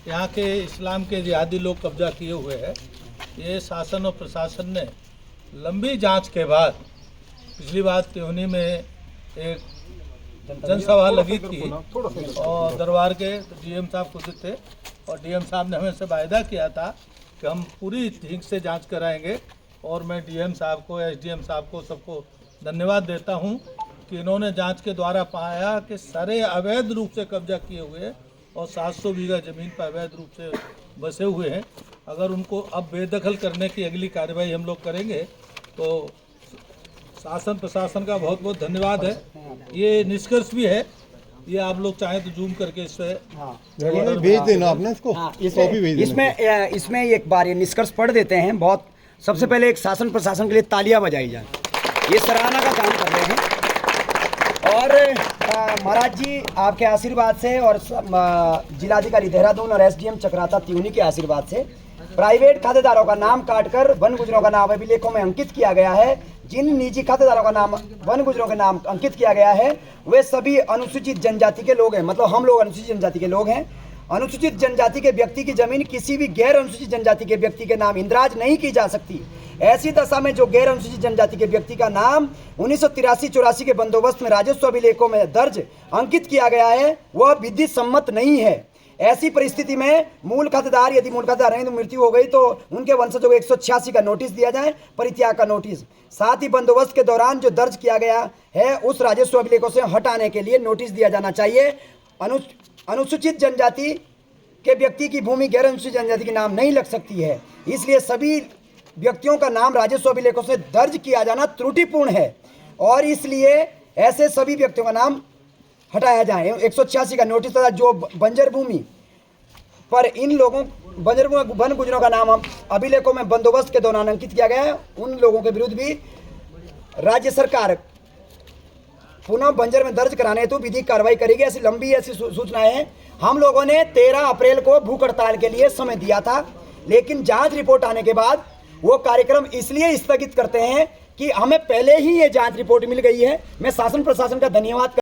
यहाँ के इस्लाम के जिहादी लोग कब्जा किए हुए हैं। ये शासन और प्रशासन ने लंबी जांच के बाद पिछली बार त्योनी में एक जनसभा लगी थी और दरबार के डीएम साहब खुद थे और डीएम साहब ने हमें से वायदा किया था कि हम पूरी ठीक से जांच कराएंगे। और मैं डीएम साहब को, एसडीएम साहब को, सबको धन्यवाद देता हूं कि इन्होंने जांच के द्वारा पाया कि सारे अवैध रूप से कब्जा किए हुए और 700 बीघा ज़मीन पर अवैध रूप से बसे हुए हैं। अगर उनको अब बेदखल करने की अगली कार्रवाई हम लोग करेंगे तो शासन प्रशासन का बहुत बहुत धन्यवाद है। ये निष्कर्ष भी है, ये आप लोग चाहें तो जूम करके इस पर भेज देना आपने इसको। इसमें एक बार ये निष्कर्ष पढ़ देते हैं। बहुत सबसे पहले एक शासन प्रशासन के लिए तालियां बजाई जाए, ये सराहना का काम कर रहे हैं। और महाराज जी आपके आशीर्वाद से और जिलाधिकारी देहरादून और एसडीएम चक्राता त्यूनी के आशीर्वाद से प्राइवेट खातेदारों का नाम काटकर वन गुजरों का नाम अभिलेखों में अंकित किया गया है। जिन निजी खातेदारों का नाम वन गुजरों के नाम अंकित किया गया है वे सभी अनुसूचित जनजाति के लोग हैं, मतलब हम लोग अनुसूचित जनजाति के लोग हैं। अनुसूचित जनजाति के व्यक्ति की जमीन किसी भी गैर अनुसूचित जनजाति के व्यक्ति के नाम इंद्राज नहीं की जा सकती। ऐसी दशा में जो गैर अनुसूचित जनजाति के व्यक्ति का नाम 1983-84 के बंदोबस्त में राजस्व अभिलेखों में दर्ज अंकित किया गया है वह विधि सम्मत नहीं है। ऐसी परिस्थिति में मूल खातेदार, यदि मूल खातेदार नहीं तो मृत्यु हो गई तो उनके वंशजों को 186 का नोटिस दिया जाए, परित्याग का नोटिस। साथ ही बंदोबस्त के दौरान जो दर्ज किया गया है उस राजस्व अभिलेखों से हटाने के लिए नोटिस दिया जाना चाहिए। अनुसूचित जनजाति के व्यक्ति की भूमि गैर अनुसूचित जनजाति के नाम नहीं लग सकती है, इसलिए सभी व्यक्तियों का नाम राजस्व अभिलेखों से दर्ज किया जाना त्रुटिपूर्ण है और इसलिए ऐसे सभी व्यक्तियों का नाम हटाया जाए। 186 का नोटिस तथा जो बंजर भूमि पर इन लोगों बंजर वन गुजरों का नाम अभिलेखों में बंदोबस्त के दौरान अंकित किया गया है उन लोगों के विरुद्ध भी राज्य सरकार पुनः बंजर में दर्ज कराने हेतु विधिक कार्रवाई करेगी। ऐसी लंबी सूचनाएं हैं। हम लोगों ने 13 अप्रैल को भूख हड़ताल के लिए समय दिया था, लेकिन जांच रिपोर्ट आने के बाद वो कार्यक्रम इसलिए स्थगित करते हैं कि हमें पहले ही ये जांच रिपोर्ट मिल गई है। मैं शासन प्रशासन का धन्यवाद